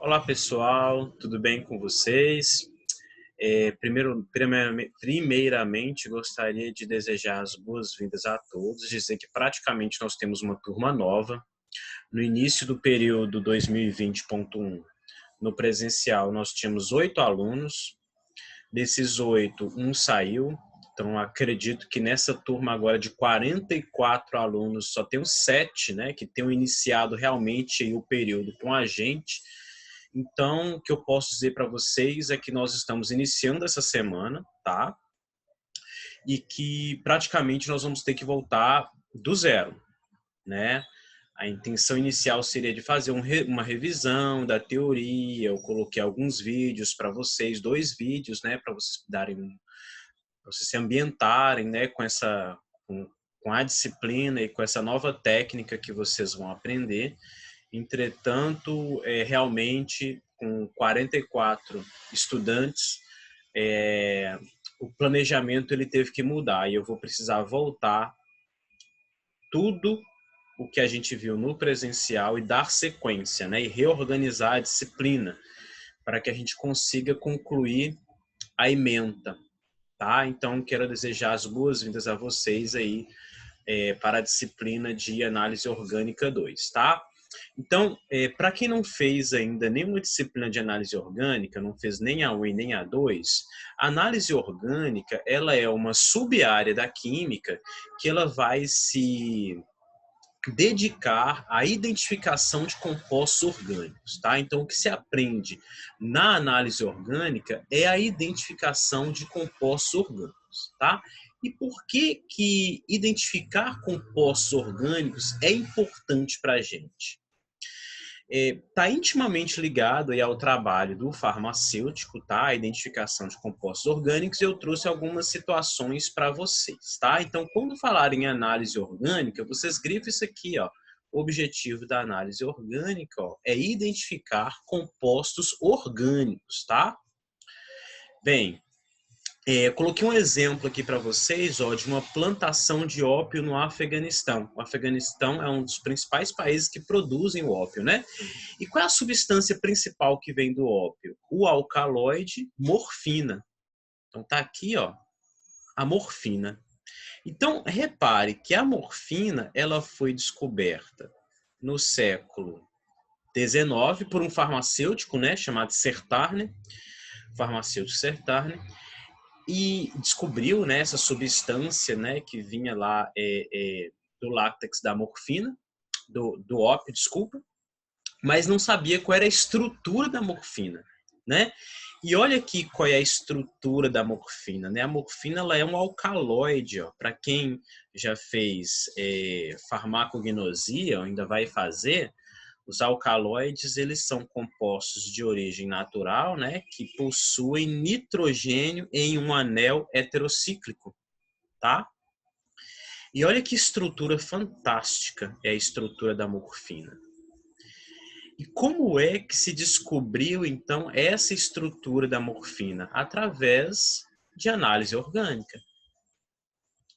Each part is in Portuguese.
Olá pessoal, tudo bem com vocês? Primeiramente, gostaria de desejar as boas-vindas a todos, dizer que praticamente nós temos uma turma nova. No início do período 2020.1, no presencial, nós tínhamos 8 alunos. Desses 8, um saiu. Então, acredito que nessa turma agora de 44 alunos, só tem uns 7, né, que tenham iniciado realmente aí o período com a gente. Então, o que eu posso dizer para vocês é que nós estamos iniciando essa semana, tá? E que praticamente nós vamos ter que voltar do zero, né? A intenção inicial seria de fazer uma revisão da teoria. Eu coloquei alguns vídeos para vocês, 2 vídeos, né, para vocês darem, para vocês se ambientarem, né, com a disciplina e com essa nova técnica que vocês vão aprender. Entretanto, realmente, com 44 estudantes, o planejamento ele teve que mudar e eu vou precisar voltar tudo o que a gente viu no presencial e dar sequência, né, e reorganizar a disciplina para que a gente consiga concluir a ementa, tá? Então, quero desejar as boas-vindas a vocês aí para a disciplina de Análise Orgânica 2, tá? Então, para quem não fez ainda nenhuma disciplina de análise orgânica, não fez nem a 1 e nem a 2, a análise orgânica ela é uma sub-área da química que ela vai se dedicar à identificação de compostos orgânicos, tá? Então, o que se aprende na análise orgânica é a identificação de compostos orgânicos, tá? E por que que identificar compostos orgânicos é importante para a gente? Está intimamente ligado aí ao trabalho do farmacêutico, tá? A identificação de compostos orgânicos, e eu trouxe algumas situações para vocês, tá? Então, quando falarem em análise orgânica, vocês grifam isso aqui, ó. O objetivo da análise orgânica, ó, é identificar compostos orgânicos, tá? Bem, eu coloquei um exemplo aqui para vocês, ó, de uma plantação de ópio no Afeganistão. O Afeganistão é um dos principais países que produzem o ópio, né? E qual é a substância principal que vem do ópio? O alcaloide morfina. Então tá aqui, ó, a morfina. Então repare que a morfina ela foi descoberta no século XIX por um farmacêutico, né, chamado Sertarne, farmacêutico Sertarne, e descobriu, né, essa substância, né, que vinha lá do látex da morfina, do ópio, desculpa, mas não sabia qual era a estrutura da morfina, né? E olha aqui qual é a estrutura da morfina, né? A morfina ela é um alcaloide, ó. Para quem já fez farmacognosia, ou ainda vai fazer, os alcaloides eles são compostos de origem natural, né? Que possuem nitrogênio em um anel heterocíclico, tá? E olha que estrutura fantástica é a estrutura da morfina. E como é que se descobriu, então, essa estrutura da morfina? Através de análise orgânica,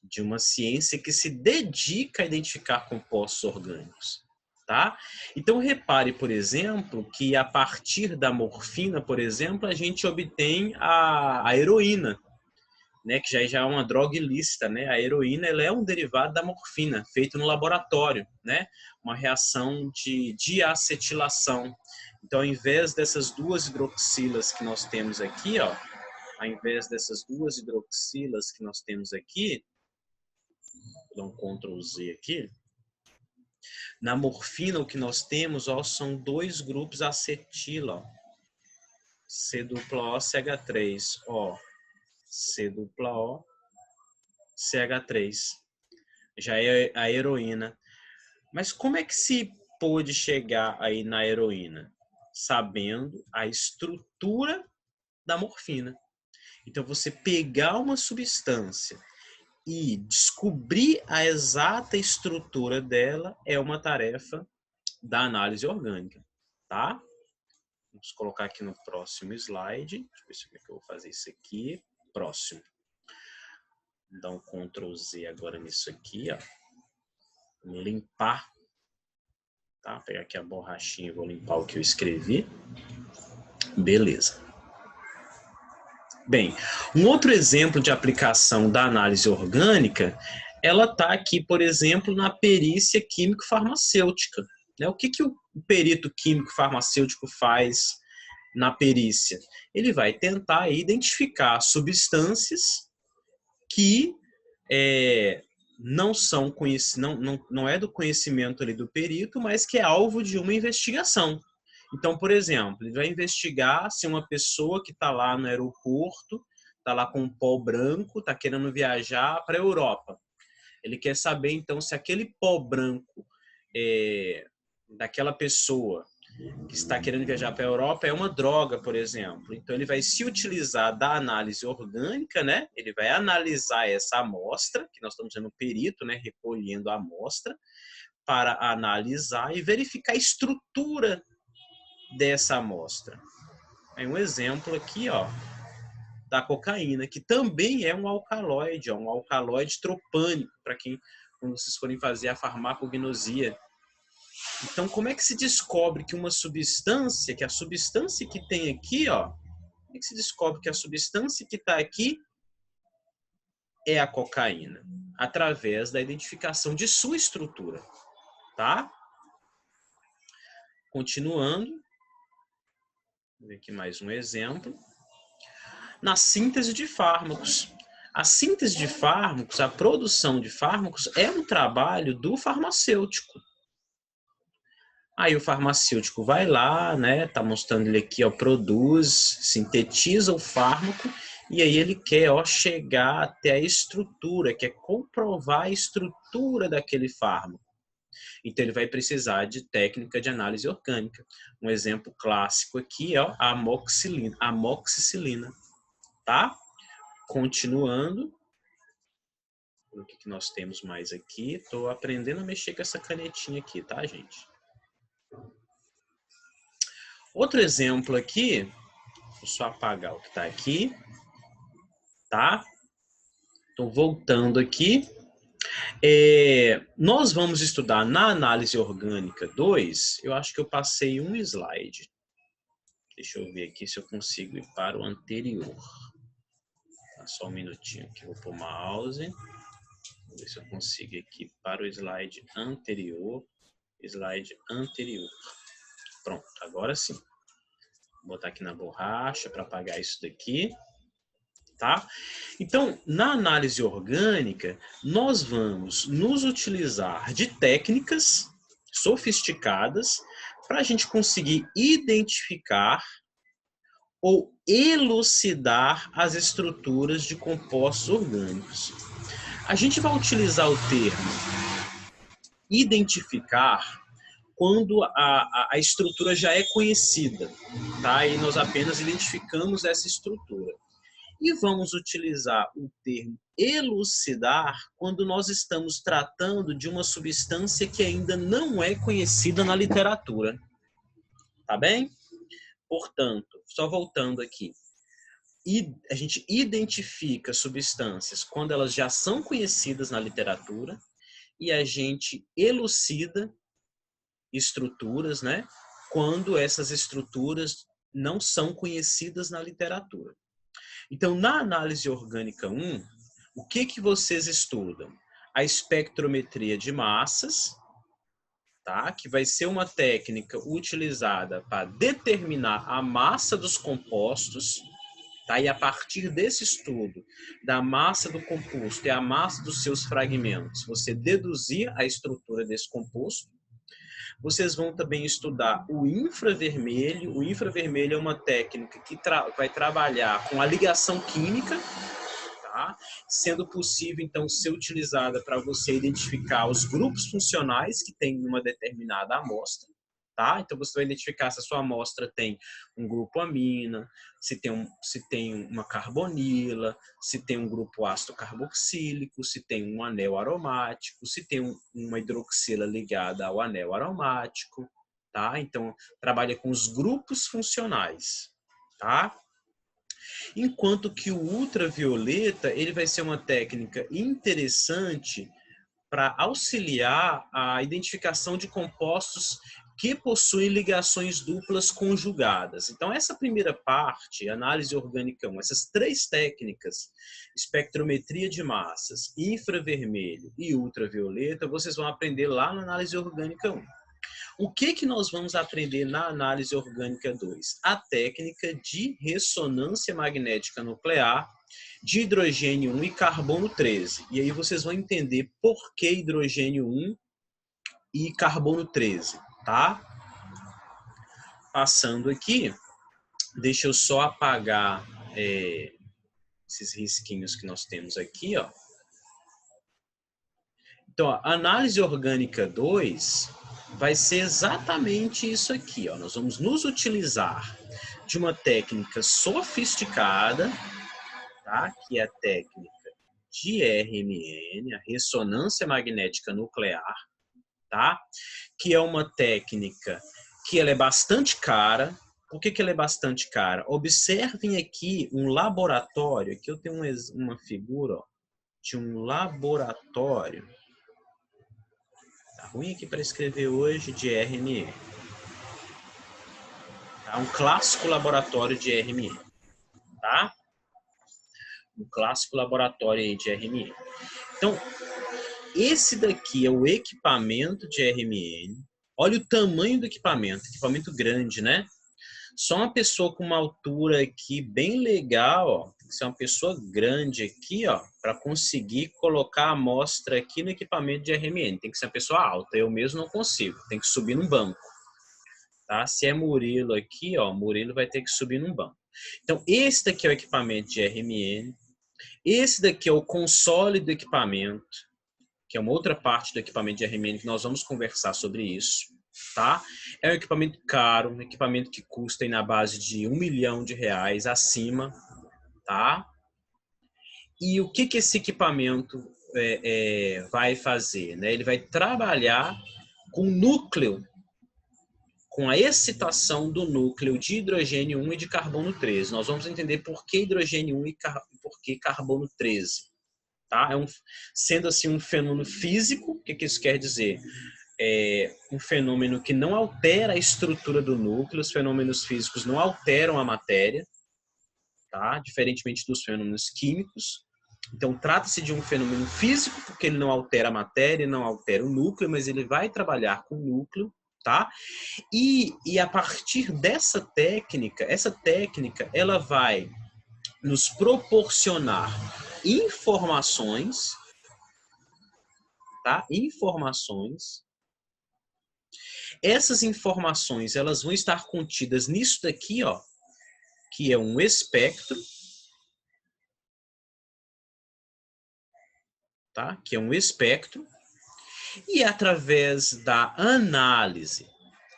de uma ciência que se dedica a identificar compostos orgânicos. Tá? Então, repare, por exemplo, que a partir da morfina, por exemplo, a gente obtém a heroína, né, que já é uma droga ilícita, né? A heroína ela é um derivado da morfina, feito no laboratório, né? Uma reação de diacetilação. Então, ao invés dessas duas hidroxilas que nós temos aqui, ó, ao invés dessas duas hidroxilas que nós temos aqui, vou dar um Ctrl Z aqui, na morfina o que nós temos, ó, são dois grupos acetila, ó, C-O, CH3, ó, C-O, CH3. Já é a heroína. Mas como é que se pôde chegar aí na heroína? Sabendo a estrutura da morfina. Então, você pegar uma substância e descobrir a exata estrutura dela é uma tarefa da análise orgânica, tá? Vamos colocar aqui no próximo slide. Deixa eu ver se eu vou fazer isso aqui. Próximo. Vou dar um Ctrl Z agora nisso aqui, ó. Vou limpar. Tá? Vou pegar aqui a borrachinha e vou limpar o que eu escrevi. Beleza. Bem, um outro exemplo de aplicação da análise orgânica, ela está aqui, por exemplo, na perícia químico-farmacêutica. O que o perito químico-farmacêutico faz na perícia? Ele vai tentar identificar substâncias que não são não é do conhecimento ali do perito, mas que é alvo de uma investigação. Então, por exemplo, ele vai investigar se uma pessoa que está lá no aeroporto, está lá com um pó branco, está querendo viajar para a Europa. Ele quer saber, então, se aquele pó branco daquela pessoa que está querendo viajar para a Europa é uma droga, por exemplo. Então, ele vai se utilizar da análise orgânica, né? Ele vai analisar essa amostra, que nós estamos vendo o perito, né? Recolhendo a amostra, para analisar e verificar a estrutura dessa amostra. Aí um exemplo aqui, ó, da cocaína, que também é um alcaloide tropânico, para quando vocês forem fazer a farmacognosia. Então, como é que se descobre que uma substância, que a substância que tem aqui, ó, como é que se descobre que a substância que está aqui é a cocaína? Através da identificação de sua estrutura, tá? Continuando. Vou ver aqui mais um exemplo. Na síntese de fármacos. A síntese de fármacos, a produção de fármacos é um trabalho do farmacêutico. Aí o farmacêutico vai lá, né? Tá mostrando ele aqui, ó, produz, sintetiza o fármaco e aí ele quer, ó, chegar até a estrutura, quer comprovar a estrutura daquele fármaco. Então, ele vai precisar de técnica de análise orgânica. Um exemplo clássico aqui é a amoxicilina, tá? Continuando. O que nós temos mais aqui? Estou aprendendo a mexer com essa canetinha aqui, tá, gente? Outro exemplo aqui, vou só apagar o que está aqui, tá? Então, voltando aqui. Nós vamos estudar na análise orgânica 2, eu acho que eu passei um slide. Deixa eu ver aqui se eu consigo ir para o anterior. Só um minutinho aqui, vou pôr o mouse. Vou ver se eu consigo aqui para o slide anterior. Slide anterior. Pronto, agora sim. Vou botar aqui na borracha para apagar isso daqui. Tá? Então, na análise orgânica, nós vamos nos utilizar de técnicas sofisticadas para a gente conseguir identificar ou elucidar as estruturas de compostos orgânicos. A gente vai utilizar o termo identificar quando a estrutura já é conhecida, tá? E nós apenas identificamos essa estrutura. E vamos utilizar o termo elucidar quando nós estamos tratando de uma substância que ainda não é conhecida na literatura. Tá bem? Portanto, só voltando aqui, a gente identifica substâncias quando elas já são conhecidas na literatura e a gente elucida estruturas, né? Quando essas estruturas não são conhecidas na literatura. Então, na análise orgânica 1, o que vocês estudam? A espectrometria de massas, tá? Que vai ser uma técnica utilizada para determinar a massa dos compostos, tá? E a partir desse estudo, da massa do composto e a massa dos seus fragmentos, você deduzir a estrutura desse composto. Vocês vão também estudar o infravermelho. O infravermelho é uma técnica que vai trabalhar com a ligação química, tá? Sendo possível, então, ser utilizada para você identificar os grupos funcionais que tem em uma determinada amostra. Tá? Então, você vai identificar se a sua amostra tem um grupo amina, se tem uma carbonila, se tem um grupo ácido carboxílico, se tem um anel aromático, se tem uma hidroxila ligada ao anel aromático. Tá? Então, trabalha com os grupos funcionais. Tá? Enquanto que o ultravioleta ele vai ser uma técnica interessante para auxiliar a identificação de compostos que possuem ligações duplas conjugadas. Então, essa primeira parte, análise orgânica 1, essas três técnicas, espectrometria de massas, infravermelho e ultravioleta, vocês vão aprender lá na análise orgânica 1. O que nós vamos aprender na análise orgânica 2? A técnica de ressonância magnética nuclear de hidrogênio 1 e carbono 13. E aí vocês vão entender por que hidrogênio 1 e carbono 13, tá? Passando aqui, deixa eu só apagar esses risquinhos que nós temos aqui, ó. Então, a análise orgânica 2 vai ser exatamente isso aqui, ó. Nós vamos nos utilizar de uma técnica sofisticada, tá? Que é a técnica de RMN, a ressonância magnética nuclear, tá? Que é uma técnica que ela é bastante cara. Por que ela é bastante cara? Observem aqui um laboratório. Aqui eu tenho uma figura, ó, de um laboratório. Tá ruim aqui para escrever hoje de RMN. Tá? Um clássico laboratório de RMN. Tá? Um clássico laboratório aí de RMN. Então, esse daqui é o equipamento de RMN. Olha o tamanho do equipamento grande, né? Só uma pessoa com uma altura aqui bem legal, ó, tem que ser uma pessoa grande aqui, ó, para conseguir colocar a amostra aqui no equipamento de RMN. Tem que ser uma pessoa alta, eu mesmo não consigo, tem que subir num banco. Tá? Se é Murilo aqui, ó, Murilo vai ter que subir num banco. Então, esse daqui é o equipamento de RMN. Esse daqui é o console do equipamento, que é uma outra parte do equipamento de RMN que nós vamos conversar sobre isso. Tá? É um equipamento caro, um equipamento que custa aí na base de R$1 milhão acima. Tá? E o que esse equipamento vai fazer? Né? Ele vai trabalhar com o núcleo, com a excitação do núcleo de hidrogênio 1 e de carbono 13. Nós vamos entender por que hidrogênio 1 e por que carbono 13. Tá? Sendo assim um fenômeno físico, o que isso quer dizer? É um fenômeno que não altera a estrutura do núcleo, os fenômenos físicos não alteram a matéria, tá? Diferentemente dos fenômenos químicos. Então, trata-se de um fenômeno físico, porque ele não altera a matéria, não altera o núcleo, mas ele vai trabalhar com o núcleo, tá? E a partir dessa técnica, essa técnica, ela vai nos proporcionar informações, tá? Informações. Essas informações, elas vão estar contidas nisso daqui, ó, que é um espectro, tá? Que é um espectro. E através da análise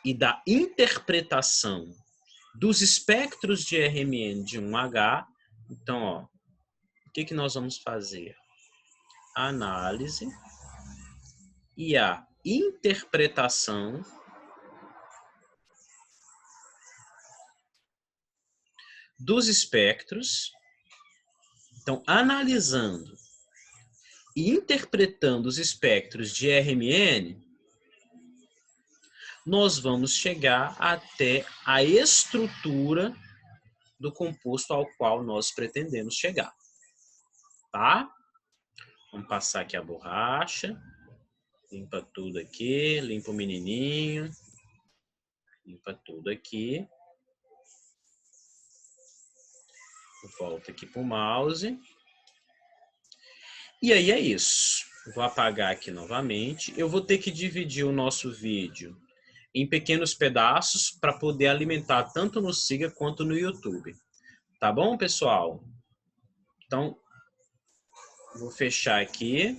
e da interpretação dos espectros de RMN de 1H, então, ó, o que nós vamos fazer? A análise e a interpretação dos espectros. Então, analisando e interpretando os espectros de RMN, nós vamos chegar até a estrutura do composto ao qual nós pretendemos chegar. Tá? Vamos passar aqui a borracha. Limpa tudo aqui, limpa o menininho. Limpa tudo aqui. Volta aqui para o mouse. E aí é isso. Vou apagar aqui novamente. Eu vou ter que dividir o nosso vídeo em pequenos pedaços para poder alimentar tanto no Siga quanto no YouTube. Tá bom, pessoal? Então, vou fechar aqui.